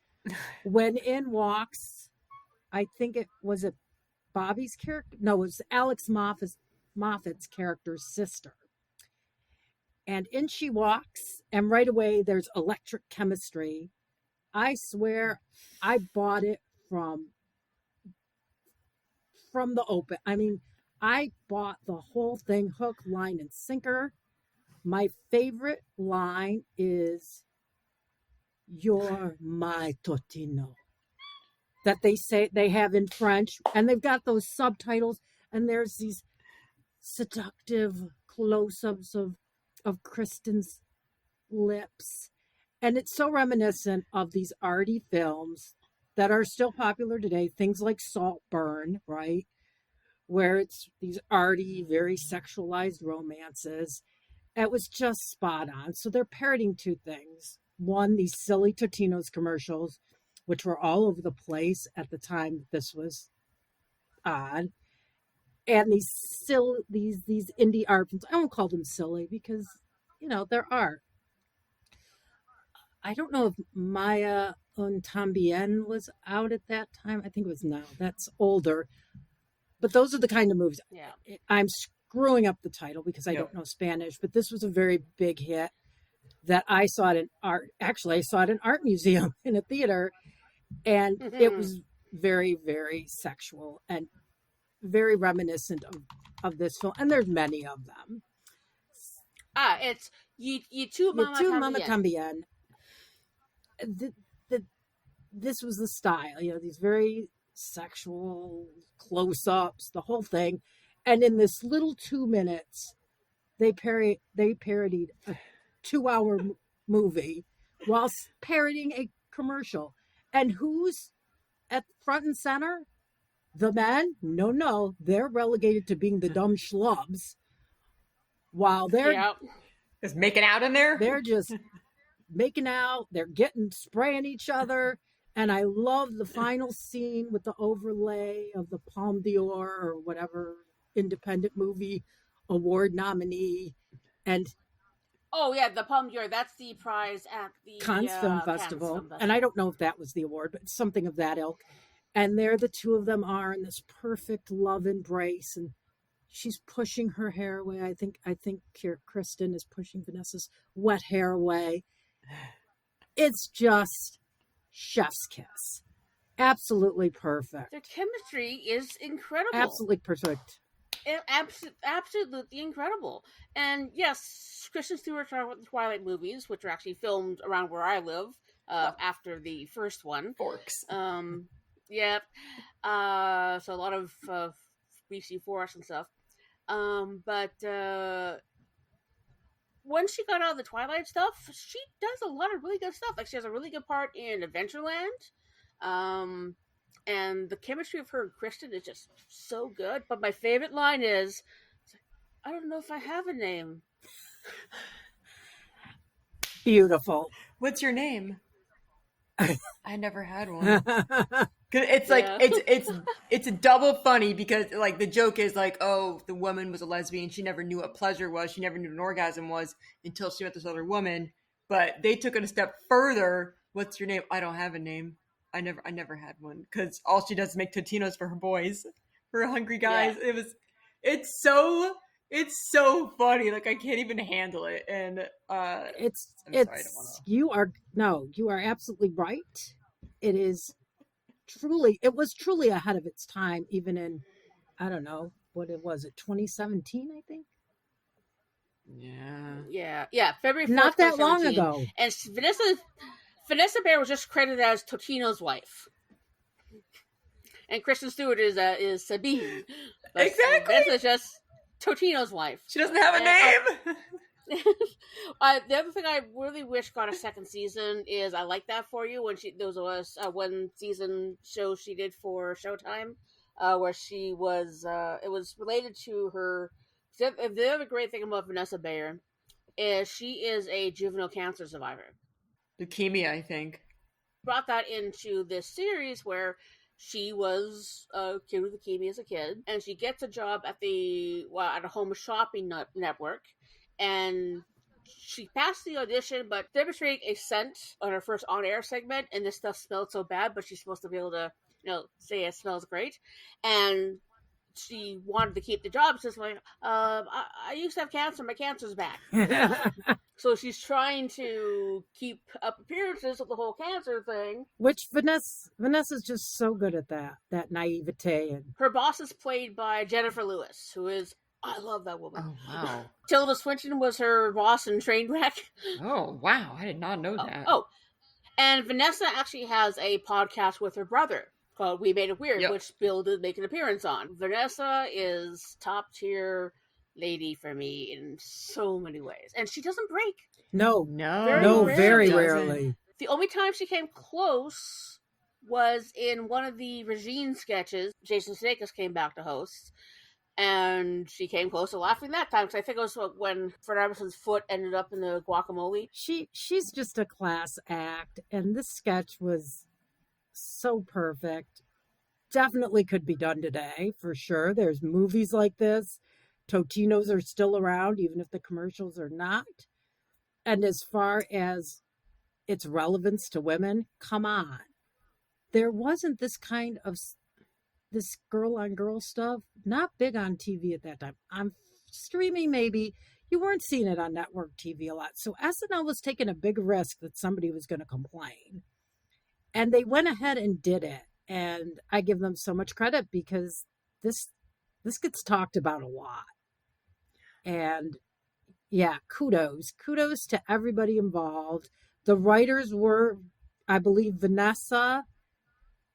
When in walks I think it was it Bobby's character. No, it was Alex Moffat's character's sister. And in she walks, and right away there's electric chemistry. I swear, I bought it from the open. I mean, I bought the whole thing, hook, line, and sinker. My favorite line is "You're my Totino," that they have in French, and they've got those subtitles, and there's these seductive close-ups of Kristen's lips, and it's so reminiscent of these arty films that are still popular today, things like Saltburn, right, where it's these arty, very sexualized romances. It was just spot on. So they're parodying two things: one, these silly Totino's commercials, which were all over the place at the time this was on, and these indie art films. I won't call them silly because they're art. I don't know if Maya un Tambien was out at that time. I think it was now. That's older. But those are the kind of movies. Yeah. I'm screwing up the title because I don't know Spanish, but this was a very big hit that I saw it in art. Actually, I saw it in art museum in a theater, and it was very, very sexual and very reminiscent of this film. And there's many of them. It's you too, Mama Tambien. This was the style, these very sexual close-ups, the whole thing. And in this little 2 minutes, they parodied a 2-hour movie whilst parodying a commercial. And who's at front and center? The men? No, they're relegated to being the dumb schlubs. While they're just making out in there. They're just making out. They're spraying each other. And I love the final scene with the overlay of the Palme d'Or or whatever independent movie award nominee. And the Palme d'Or. That's the prize at the Cannes Film Festival. And I don't know if that was the award, but something of that ilk. And there the two of them are in this perfect love embrace, and she's pushing her hair away. I think Kristen is pushing Vanessa's wet hair away. It's just chef's kiss. Absolutely perfect. Their chemistry is incredible. Absolutely perfect. Absolutely incredible. And yes, Kristen Stewart's the Twilight movies, which are actually filmed around where I live after the first one. Forks. Yeah. So a lot of BC forests and stuff. But when she got out of the Twilight stuff, she does a lot of really good stuff. Like she has a really good part in Adventureland. And the chemistry of her and Kristen is just so good. But my favorite line is, I don't know if I have a name. Beautiful. What's your name? I never had one. It's like it's double funny because like the joke is like, oh, the woman was a lesbian, she never knew what pleasure was, she never knew what an orgasm was until she met this other woman. But they took it a step further. What's your name? I don't have a name. I never had one because all she does is make Totinos for her boys, for her hungry guys. Yeah. It's so funny. Like I can't even handle it. And you are absolutely right. It was truly ahead of its time, even in, I don't know, what it was, 2017, I think. Yeah. February 4th, not that long ago. And Vanessa Bayer was just credited as Totino's wife, and Kristen Stewart is Sabine. Exactly. Vanessa's just Totino's wife. She doesn't have a name. The other thing I really wish got a second season is I Like That For You, when there was a one season show she did for Showtime, where she was it was related to her. The other great thing about Vanessa Bayer is she is a juvenile cancer survivor. Leukemia, I think. Brought that into this series where she was cured with leukemia as a kid, and she gets a job at a home shopping network, and she passed the audition, but demonstrating a scent on her first on-air segment, and this stuff smelled so bad, but she's supposed to be able to say it smells great, and she wanted to keep the job. So it's like, I used to have cancer. My cancer's back. So she's trying to keep up appearances of the whole cancer thing. Which Vanessa's just so good at that naivete. And her boss is played by Jennifer Lewis, who is, I love that woman. Oh, wow. Tilda Swinton was her boss in Trainwreck. Oh, wow. I did not know that. Oh, and Vanessa actually has a podcast with her brother called We Made It Weird, which Bill did make an appearance on. Vanessa is top tier lady for me in so many ways. And she doesn't break. No. Very rarely. The only time she came close was in one of the Regine sketches. Jason Sudeikis came back to host. And she came close to laughing that time, because I think it was when Fred Armisen's foot ended up in the guacamole. She's just a class act, and this sketch was so perfect. Definitely could be done today, for sure. There's movies like this. Totinos are still around, even if the commercials are not. And as far as its relevance to women, come on. There wasn't this kind of this girl on girl stuff, not big on TV at that time. On streaming, maybe. You weren't seeing it on network TV a lot. So SNL was taking a big risk that somebody was going to complain. And they went ahead and did it. And I give them so much credit, because this gets talked about a lot. And yeah, kudos to everybody involved. The writers were, I believe, Vanessa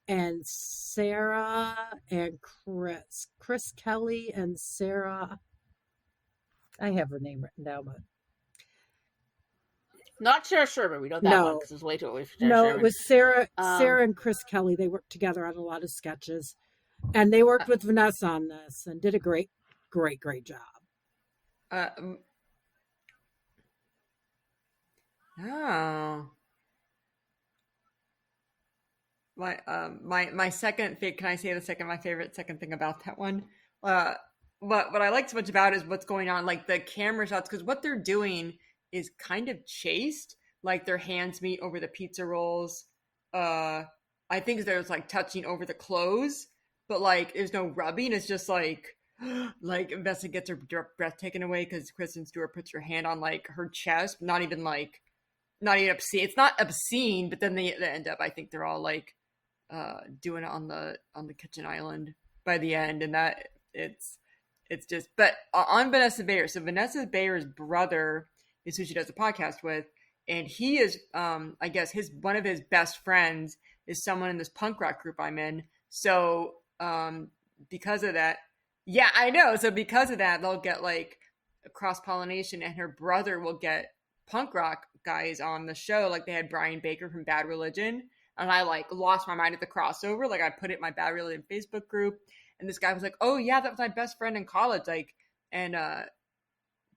and Sarah and Chris Kelly and Sarah. I have her name written down, but not Sarah Sherman. We know that one because it's way too early for Sarah Sherman. It was Sarah and Chris Kelly. They worked together on a lot of sketches, and they worked with Vanessa on this and did a great job. My second thing, can I say my favorite second thing about that one? What I like so much about it is what's going on, like the camera shots, because what they're doing is kind of chaste. Like their hands meet over the pizza rolls. I think there's like touching over the clothes, but like there's no rubbing. It's just like Vanessa gets her breath taken away because Kristen Stewart puts her hand on like her chest. Not even obscene. It's not obscene, but then they end up, I think they're all like doing it on the kitchen island by the end, and that it's just. But on Vanessa Bayer, so Vanessa Bayer's brother is who she does a podcast with, and he is I guess one of his best friends is someone in this punk rock group I'm in. So because of that, yeah, I know. So because of that, they'll get like a cross pollination, and her brother will get punk rock guys on the show. Like they had Brian Baker from Bad Religion, and I like lost my mind at the crossover. Like I put it in my Bad Religion Facebook group, and this guy was like, "Oh yeah, that was my best friend in college." Like, and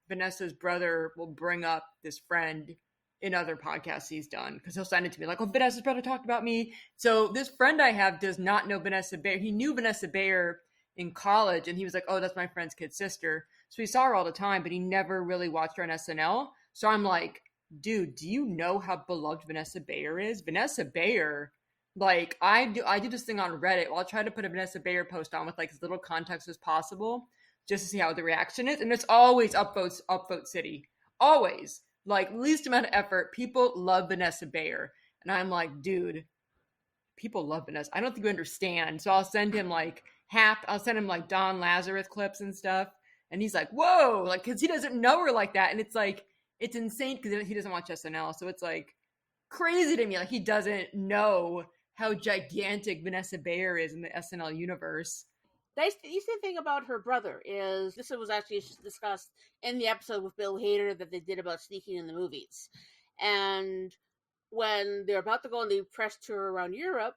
Vanessa's brother will bring up this friend in other podcasts he's done, because he'll send it to me like, "Oh, Vanessa's brother talked about me." So this friend I have does not know Vanessa Bayer. He knew Vanessa Bayer in college, and he was like, "Oh, that's my friend's kid sister." So he saw her all the time, but he never really watched her on SNL. So I'm like, dude, do you know how beloved Vanessa Bayer is? Vanessa Bayer, like I do this thing on Reddit. I'll try to put a Vanessa Bayer post on with like as little context as possible, just to see how the reaction is. And it's always upvote city. Always. Like least amount of effort. People love Vanessa Bayer. And I'm like, dude, people love Vanessa. I don't think you understand. So I'll send him like Don Lazarus clips and stuff. And he's like, whoa, like, cause he doesn't know her like that. And it's like, it's insane because he doesn't watch SNL. So it's like crazy to me. Like he doesn't know how gigantic Vanessa Bayer is in the SNL universe. The easy thing about her brother is, this was actually discussed in the episode with Bill Hader that they did about sneaking in the movies. And when they're about to go on the press tour around Europe,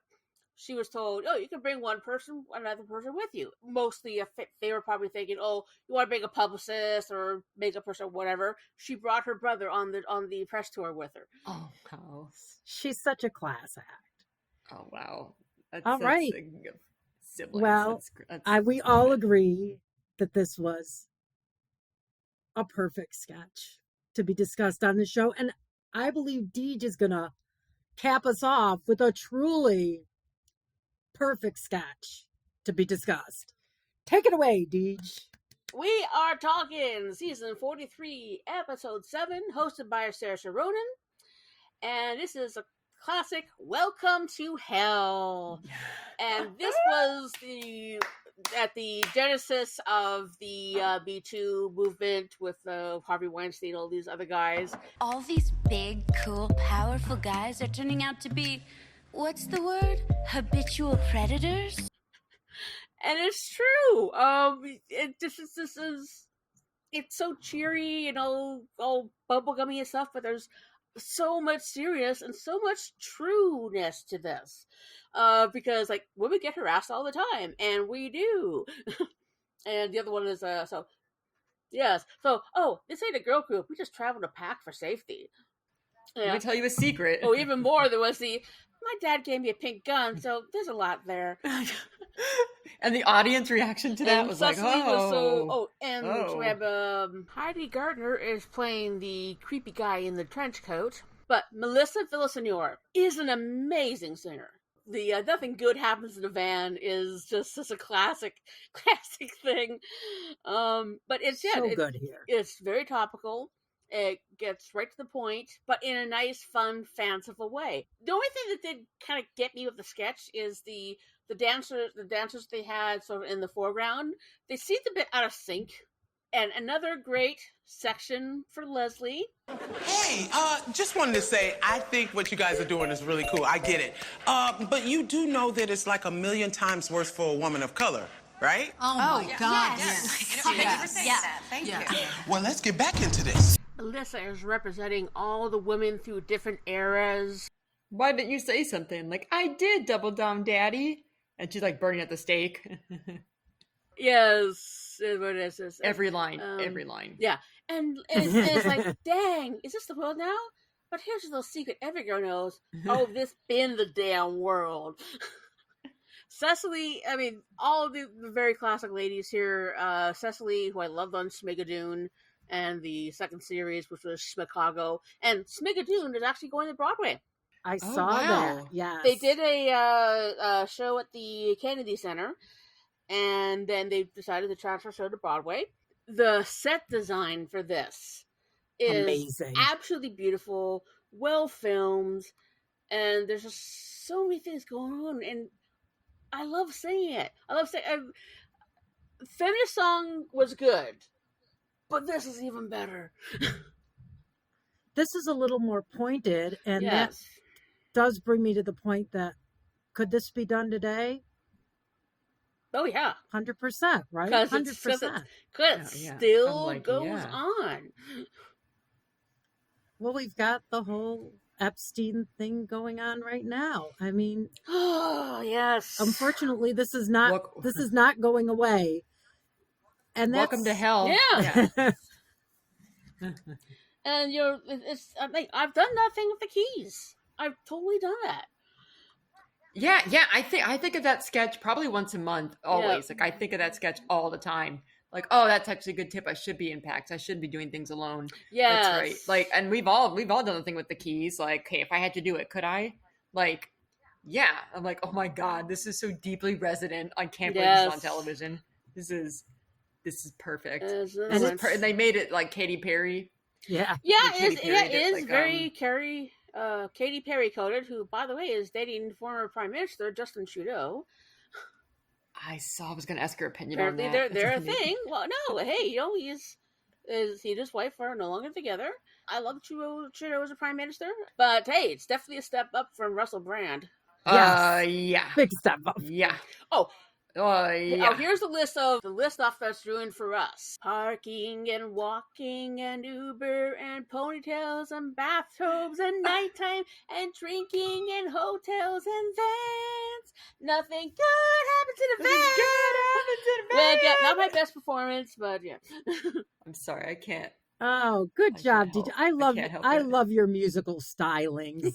she was told, "Oh, you can bring another person with you." Mostly, they were probably thinking, "Oh, you want to bring a publicist or makeup person or whatever." She brought her brother on the press tour with her. Oh, wow. She's such a class act. Oh, wow. All right. Siblings. Well, we all agree that this was a perfect sketch to be discussed on the show. And I believe Deej is going to cap us off with a truly perfect sketch to be discussed. Take it away, Deej. We are talking season 43, episode 7, hosted by Sarah Sharonan. And this is a classic Welcome to Hell. And this was at the genesis of the Me Too movement with Harvey Weinstein, all these other guys. All these big, cool, powerful guys are turning out to be, what's the word? Habitual predators? And it's true. It's so cheery and all bubblegummy and stuff, but there's so much serious and so much trueness to this. Because like women get harassed all the time, and we do. And the other one is this ain't a girl group. We just travel to pack for safety. Let me tell you a secret. Oh, even more, there was my dad gave me a pink gun, so there's a lot there. And the audience reaction to that and was Cecily like, oh. We have Heidi Gardner is playing the creepy guy in the trench coat, but Melissa Villaseñor is an amazing singer. The Nothing Good Happens in a Van is just such a classic thing. But it's good here. It's very topical. It gets right to the point, but in a nice, fun, fanciful way. The only thing that did kind of get me with the sketch is the dancers they had sort of in the foreground. They seemed a bit out of sync. And another great section for Leslie. Hey, just wanted to say, I think what you guys are doing is really cool. I get it. But you do know that it's like 1,000,000 times worse for a woman of color, right? Oh my God. Yes. Thank you. Well, let's get back into this. Melissa is representing all the women through different eras. Why didn't you say something? Like, I did double down, Daddy. And she's like burning at the stake. Yes. What is this? Every line. Yeah. And it's like, dang, is this the world now? But here's a little secret every girl knows. Oh, this been the damn world. Cecily, I mean, all of the very classic ladies here. Cecily, who I loved on Schmigadoon, and the second series, which was Schmicago. And Schmigadoon is actually going to Broadway. I saw that. Yeah, they did a show at the Kennedy Center, and then they decided to transfer the show to Broadway. The set design for this is amazing, absolutely beautiful, well filmed, and there's just so many things going on, and I love seeing it. Feminist Song was good, but this is even better. This is a little more pointed, and yes. That does bring me to the point that could this be done today? Oh yeah, 100%, right? 100%. Because it still goes on. Well, we've got the whole Epstein thing going on right now. I mean, oh yes. Unfortunately, this is not going away. And welcome to hell. Yeah. And I've done that thing with the keys. I've totally done that. Yeah. I think of that sketch probably once a month, always. Like I think of that sketch all the time. Like, oh, that's actually a good tip. I should be in packs. I shouldn't be doing things alone. Yeah, that's right. Like, and we've all done the thing with the keys. Like, hey, if I had to do it, could I? Like, yeah. I'm like, oh my God, this is so deeply resonant. I can't believe this is on television. This is perfect. And they made it like Katy Perry. Yeah. It is like, very Katy Perry coded, who, by the way, is dating former Prime Minister Justin Trudeau. I was going to ask her opinion Apparently on that. They're a thing. Well, no, hey, he and his wife are no longer together. I love Trudeau as a Prime Minister, but hey, it's definitely a step up from Russell Brand. Yeah. Big step up. Yeah. Oh, here's the list off that's ruined for us. Parking and walking and Uber and ponytails and bathrobes and nighttime and drinking and hotels and vans. Nothing good happens in a van. Well, yeah, not my best performance, but yeah. I'm sorry, I can't. Oh, good job, DJ. I love your musical stylings.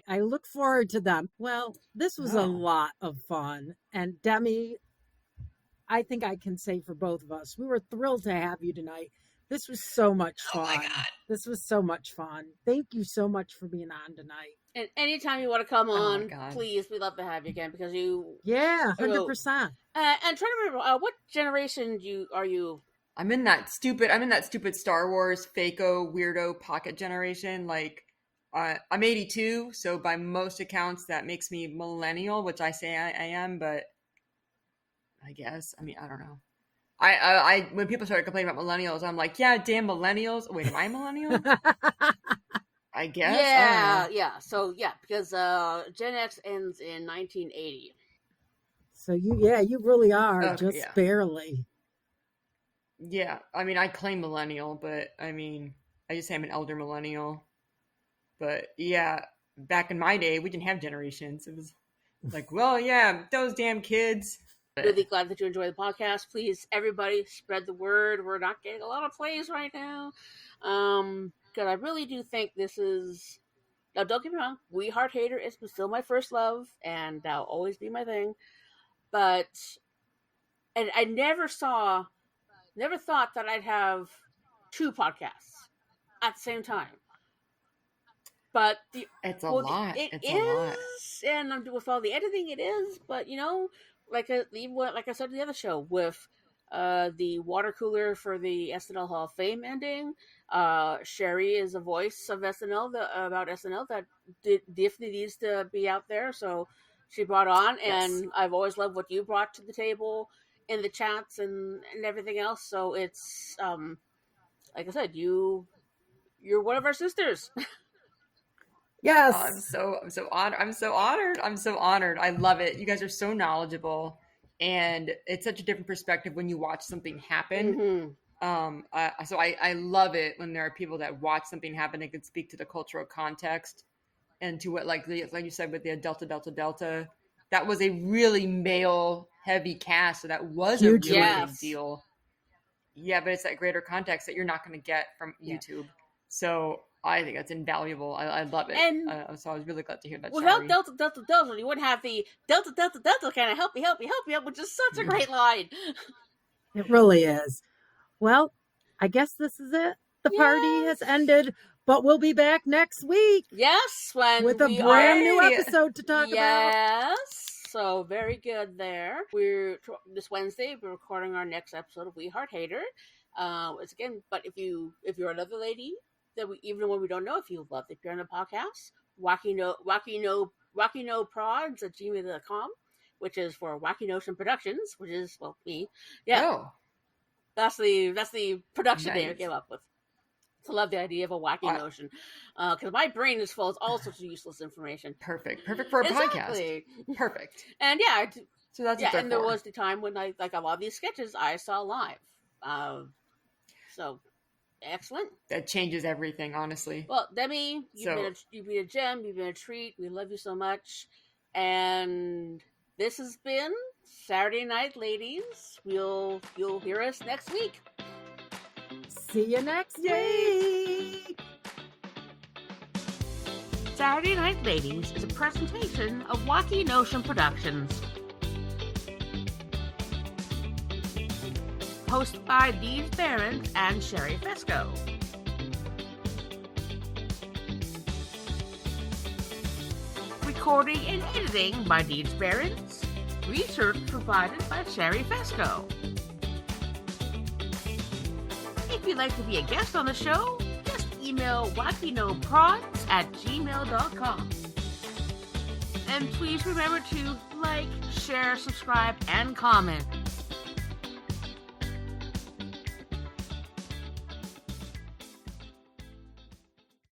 I look forward to them. Well, this was a lot of fun. And Demi, I think I can say for both of us, we were thrilled to have you tonight. This was so much fun. Oh my God. This was so much fun. Thank you so much for being on tonight. And anytime you want to come on, God. please, we'd love to have you again because you. Yeah, you know, 100%. and try to remember what generation are you? I'm in that stupid Star Wars Faco weirdo pocket generation. Like, I'm 82, so by most accounts that makes me millennial, which I say I am, but I guess, I mean, I don't know. I when people started complaining about millennials, I'm like, yeah, damn millennials. Wait, am I a millennial? I guess. Yeah. So yeah, because Gen X ends in 1980. So you really are just barely. Yeah, I mean, I claim millennial, but I mean, I just say I'm an elder millennial. But yeah, back in my day, we didn't have generations. It was like, well, yeah, those damn kids. Really glad that you enjoy the podcast. Please, everybody, spread the word. We're not getting a lot of plays right now. Because I really do think this is... Now, don't get me wrong. We Heart Hater is still my first love, and that'll always be my thing. But... And I never thought that I'd have 2 podcasts at the same time. But it's a lot. It's a lot. And with all the editing, it is. But like I said in the other show, with the water cooler for the SNL Hall of Fame ending, Sherry is a voice of SNL about SNL that definitely needs to be out there. So she brought on, and I've always loved what you brought to the table in the chats and everything else. So it's like I said, you're one of our sisters. Yes. Oh, I'm so honored. I'm so honored. I love it. You guys are so knowledgeable, and it's such a different perspective when you watch something happen. Mm-hmm. So I love it when there are people that watch something happen and can speak to the cultural context and to what, like you said with the Delta. That was a really male heavy cast, so that was a really big deal. Yeah, but it's that greater context that you're not going to get from YouTube. So I think that's invaluable. I love it. And so I was really glad to hear that. Without Delta, you wouldn't have the Delta kind of help me out, which is such a great line. It really is. Well, I guess this is it. The party has ended, but we'll be back next week. Yes, with a brand new episode to talk about. Yes. So very good there. This Wednesday we're recording our next episode of We Heart Hater. It's again, but if you're another lady that even when we don't know, if you love to appear on the podcast, wackynopprods@gmail.com, which is for Wacky Notion Productions, which is me. Yeah. Oh. That's the production name I came up with. I love the idea of a wacky notion, because my brain is full of all sorts of useless information. Perfect for a podcast. Perfect. And so that's and there was the time when a lot of these sketches I saw live. So excellent. That changes everything, honestly. Well, Demi, you've been a gem. You've been a treat. We love you so much. And this has been Saturday Night Ladies. You'll hear us next week. See you next week. Saturday Night Ladies is a presentation of Wacky Notion Productions. Hosted by Deeds Behrens and Sherry Fesco. Recording and editing by Deeds Behrens. Research provided by Sherry Fesco. If you'd like to be a guest on the show, just email wackynoprods@gmail.com. And please remember to like, share, subscribe, and comment.